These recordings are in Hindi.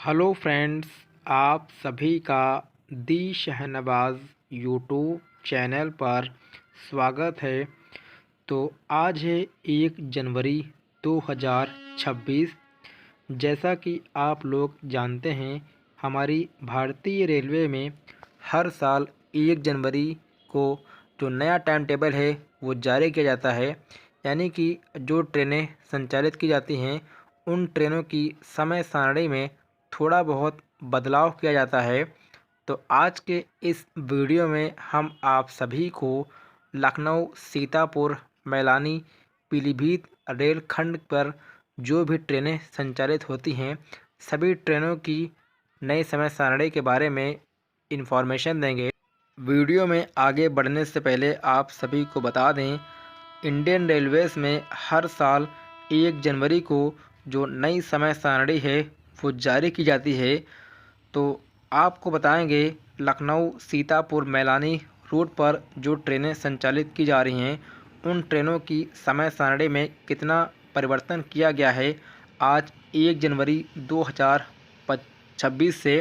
हेलो फ्रेंड्स, आप सभी का दी शहनवाज़ यूट्यूब चैनल पर स्वागत है। तो आज है 1 जनवरी 2026। जैसा कि आप लोग जानते हैं, हमारी भारतीय रेलवे में हर साल 1 जनवरी को जो नया टाइम टेबल है वो जारी किया जाता है। यानी कि जो ट्रेनें संचालित की जाती हैं उन ट्रेनों की समय सारणी में थोड़ा बहुत बदलाव किया जाता है। तो आज के इस वीडियो में हम आप सभी को लखनऊ, सीतापुर, मैलानी, पीलीभीत रेलखंड पर जो भी ट्रेनें संचालित होती हैं सभी ट्रेनों की नई समय सारणी के बारे में इन्फॉर्मेशन देंगे। वीडियो में आगे बढ़ने से पहले आप सभी को बता दें, इंडियन रेलवेज़ में हर साल 1 जनवरी को जो नई समय सारणी है वो जारी की जाती है। तो आपको बताएंगे लखनऊ, सीतापुर, मैलानी रूट पर जो ट्रेनें संचालित की जा रही हैं उन ट्रेनों की समय सारणी में कितना परिवर्तन किया गया है आज 1 जनवरी 2026 से।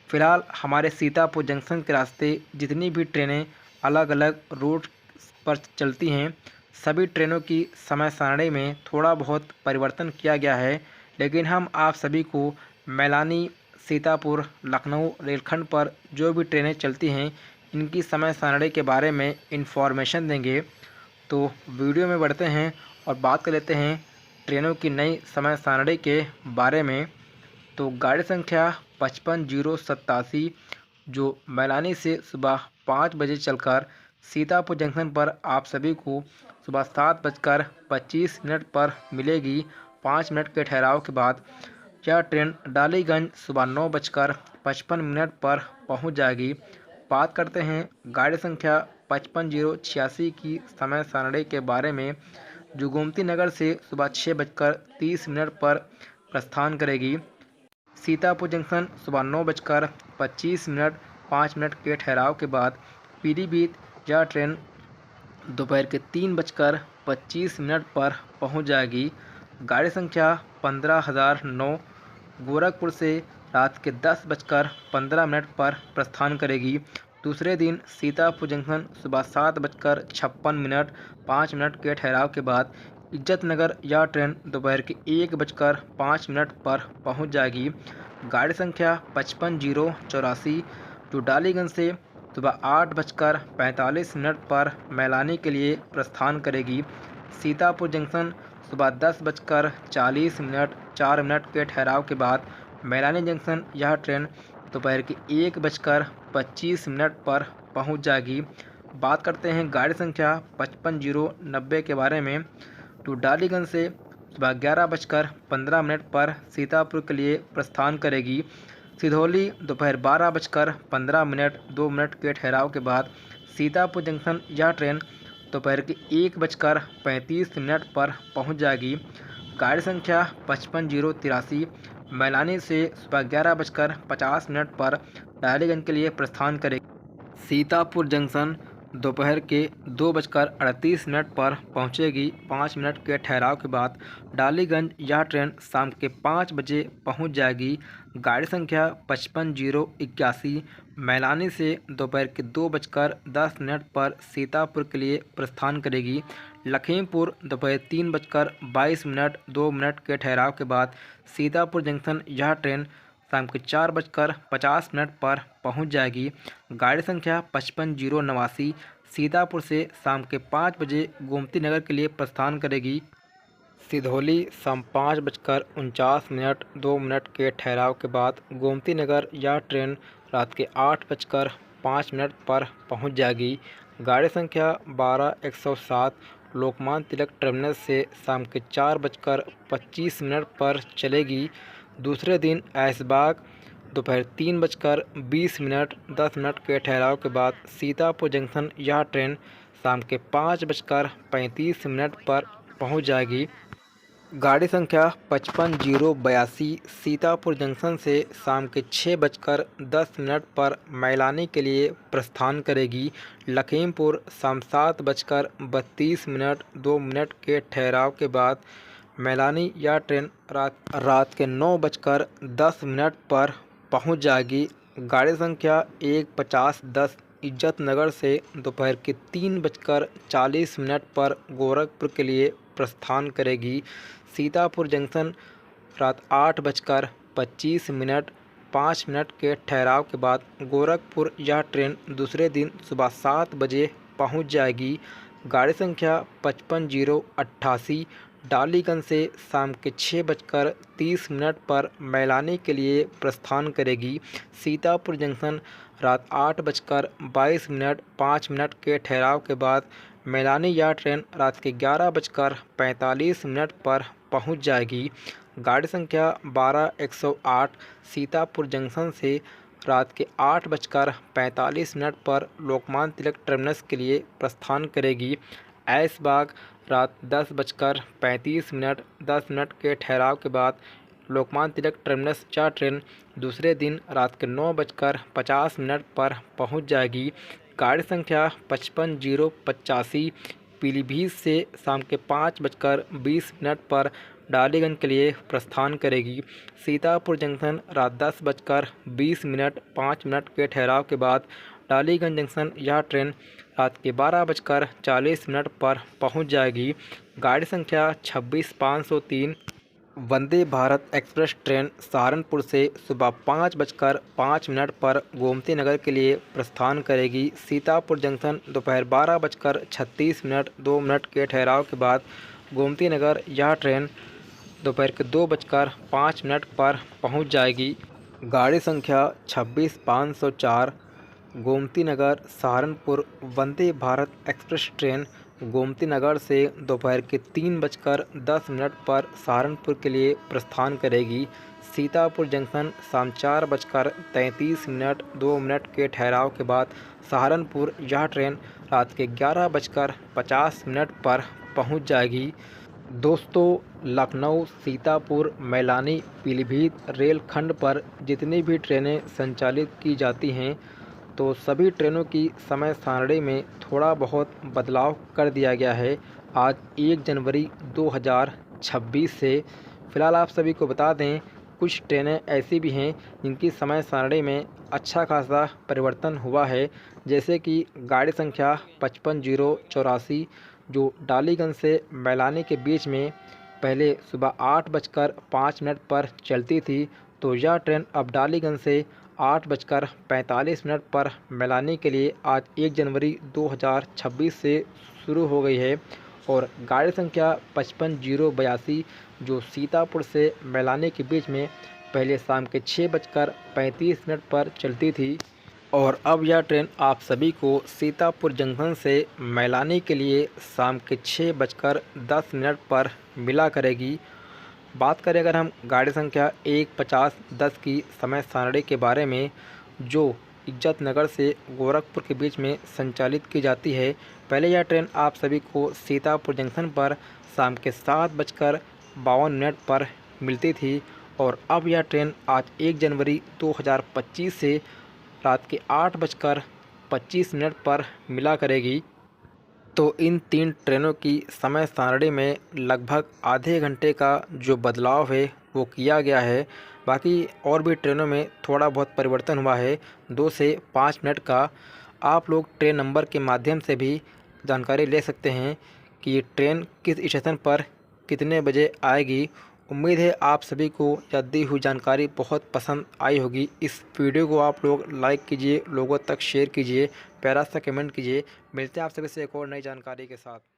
फ़िलहाल हमारे सीतापुर जंक्शन के रास्ते जितनी भी ट्रेनें अलग अलग रूट पर चलती हैं सभी ट्रेनों की समय सारणी में थोड़ा बहुत परिवर्तन किया गया है। लेकिन हम आप सभी को मैलानी, सीतापुर, लखनऊ रेलखंड पर जो भी ट्रेनें चलती हैं इनकी समय सारणी के बारे में इन्फॉर्मेशन देंगे। तो वीडियो में बढ़ते हैं और बात कर लेते हैं ट्रेनों की नई समय सारणी के बारे में। तो गाड़ी संख्या 55-087 जो मैलानी से सुबह 5 बजे चलकर सीतापुर जंक्शन पर आप सभी को सुबह 7:25 पर मिलेगी। 5 मिनट के ठहराव के बाद यह ट्रेन डालीगंज सुबह 9:55 पर पहुंच जाएगी। बात करते हैं गाड़ी संख्या 55-086 की समय सारणी के बारे में, जो गोमती नगर से सुबह 6:30 पर प्रस्थान करेगी। सीतापुर जंक्शन सुबह 9:25 5 मिनट के ठहराव के बाद पीलीभीत यह ट्रेन दोपहर के 3:25 पर पहुंच जाएगी। गाड़ी संख्या 15,009 गोरखपुर से रात के 10:15 पर प्रस्थान करेगी। दूसरे दिन सीतापुर जंक्शन सुबह 7:56 5 मिनट के ठहराव के बाद इज्जत नगर यह ट्रेन दोपहर के 1:05 पर पहुंच जाएगी। गाड़ी संख्या 55-084 जो डालीगंज से सुबह 8:45 पर मैलानी के लिए प्रस्थान करेगी। सीतापुर जंक्शन सुबह 10:40 4 मिनट के ठहराव के बाद मैलानी जंक्शन यह ट्रेन दोपहर के 1:25 पर पहुंच जाएगी। बात करते हैं गाड़ी संख्या 55-090 के बारे में, तो डालीगंज से सुबह 11:15 पर सीतापुर के लिए प्रस्थान करेगी। सिधौली दोपहर 12:15 2 मिनट के ठहराव के बाद सीतापुर जंक्शन यह ट्रेन दोपहर के 1:35 पर पहुंच जाएगी। गाड़ी संख्या 55-083 मैलानी से सुबह 11:50 पर डालीगंज के लिए प्रस्थान करेगी। सीतापुर जंक्शन दोपहर के 2:38 पर पहुंचेगी। 5 मिनट के ठहराव के बाद डालीगंज यह ट्रेन शाम के 5 बजे पहुंच जाएगी। गाड़ी संख्या 55-081 मैलानी से दोपहर के 2:10 पर सीतापुर के लिए प्रस्थान करेगी। लखीमपुर दोपहर 3:22 2 मिनट के ठहराव के बाद सीतापुर जंक्शन यह ट्रेन शाम के 4:50 पर पहुंच जाएगी। गाड़ी संख्या 55-089 सीतापुर से शाम के 5 बजे गोमती नगर के लिए प्रस्थान करेगी। सिधौली शाम 5:49 2 मिनट के ठहराव के बाद गोमती नगर यह ट्रेन रात के 8:05 पर पहुंच जाएगी। गाड़ी संख्या 12107 लोकमान्य तिलक टर्मिनस से शाम के 4:25 पर चलेगी। दूसरे दिन ऐशबाग दोपहर 3:20 10 मिनट के ठहराव के बाद सीतापुर जंक्शन यह ट्रेन शाम के 5:35 पर पहुंच जाएगी। गाड़ी संख्या 55-082 सीतापुर जंक्शन से शाम के 6:10 पर मैलानी के लिए प्रस्थान करेगी। लखीमपुर शाम 7:32 2 मिनट के ठहराव के बाद मैलानी यह ट्रेन रात के 9:10 पर पहुंच जाएगी। गाड़ी संख्या 15010 इज्जत नगर से दोपहर के 3:40 पर गोरखपुर के लिए प्रस्थान करेगी। सीतापुर जंक्शन रात 8:25 5 मिनट के ठहराव के बाद गोरखपुर यह ट्रेन दूसरे दिन सुबह 7 बजे पहुंच जाएगी। गाड़ी संख्या 55088 डालीगंज से शाम के 6:30 पर मैलानी के लिए प्रस्थान करेगी। सीतापुर जंक्शन रात 8:22 5 मिनट के ठहराव के बाद मैलानी यह ट्रेन रात के 11:45 पर पहुंच जाएगी। गाड़ी संख्या 12108 सीतापुर जंक्शन से रात के 8:45 पर लोकमान्य तिलक टर्मिनस के लिए प्रस्थान करेगी। ऐशबाग रात 10:35 के ठहराव के बाद लोकमान्य तिलक टर्मिनस यह ट्रेन दूसरे दिन रात के 9:50 पर पहुंच जाएगी। गाड़ी संख्या 55085 पीलीभीत से शाम के 5:20 पर डालीगंज के लिए प्रस्थान करेगी। सीतापुर जंक्शन रात 10:20 5 मिनट के ठहराव के बाद डालीगंज जंक्शन यह ट्रेन रात के 12:40 पर पहुंच जाएगी। गाड़ी संख्या 26503 वंदे भारत एक्सप्रेस ट्रेन सहारनपुर से सुबह 5:05 पर गोमती नगर के लिए प्रस्थान करेगी। सीतापुर जंक्शन दोपहर 12:36 2 मिनट के ठहराव के बाद गोमती नगर यह ट्रेन दोपहर के 2:05 पर पहुंच जाएगी। गाड़ी संख्या 26504 गोमती नगर सहारनपुर वंदे भारत एक्सप्रेस ट्रेन गोमती नगर से दोपहर के 3:10 पर सहारनपुर के लिए प्रस्थान करेगी। सीतापुर जंक्शन शाम 4:33 2 मिनट के ठहराव के बाद सहारनपुर यह ट्रेन रात के 11:50 पर पहुंच जाएगी। दोस्तों, लखनऊ, सीतापुर, मैलानी, पीलीभीत रेलखंड पर जितनी भी ट्रेनें संचालित की जाती हैं तो सभी ट्रेनों की समय सारणी में थोड़ा बहुत बदलाव कर दिया गया है आज 1 जनवरी 2026 से। फ़िलहाल आप सभी को बता दें, कुछ ट्रेनें ऐसी भी हैं जिनकी समय सारणी में अच्छा खासा परिवर्तन हुआ है, जैसे कि गाड़ी संख्या 55084 जो डालीगंज से मैलानी के बीच में पहले सुबह 8:05 पर चलती थी, तो यह ट्रेन अब डालीगंज से 8:45 पर मैलानी के लिए आज 1 जनवरी 2026 से शुरू हो गई है। और गाड़ी संख्या 55082 जो सीतापुर से मैलानी के बीच में पहले शाम के 6:35 पर चलती थी और अब यह ट्रेन आप सभी को सीतापुर जंक्शन से मैलानी के लिए शाम के 6:10 पर मिला करेगी। बात करें अगर हम गाड़ी संख्या 15010 की समय सारणी के बारे में, जो इज्जत नगर से गोरखपुर के बीच में संचालित की जाती है। पहले यह ट्रेन आप सभी को सीतापुर जंक्शन पर शाम के 7:52 पर मिलती थी और अब यह ट्रेन आज 1 जनवरी 2025 से रात के 8:25 पर मिला करेगी। तो इन 3 ट्रेनों की समय सारणी में लगभग आधे घंटे का जो बदलाव है वो किया गया है। बाकी और भी ट्रेनों में थोड़ा बहुत परिवर्तन हुआ है 2 से 5 मिनट का। आप लोग ट्रेन नंबर के माध्यम से भी जानकारी ले सकते हैं कि ये ट्रेन किस स्टेशन पर कितने बजे आएगी। उम्मीद है आप सभी को यह दी हुई जानकारी बहुत पसंद आई होगी। इस वीडियो को आप लोग लाइक कीजिए, लोगों तक शेयर कीजिए, प्यारा सा कमेंट कीजिए। मिलते हैं आप सभी से एक और नई जानकारी के साथ।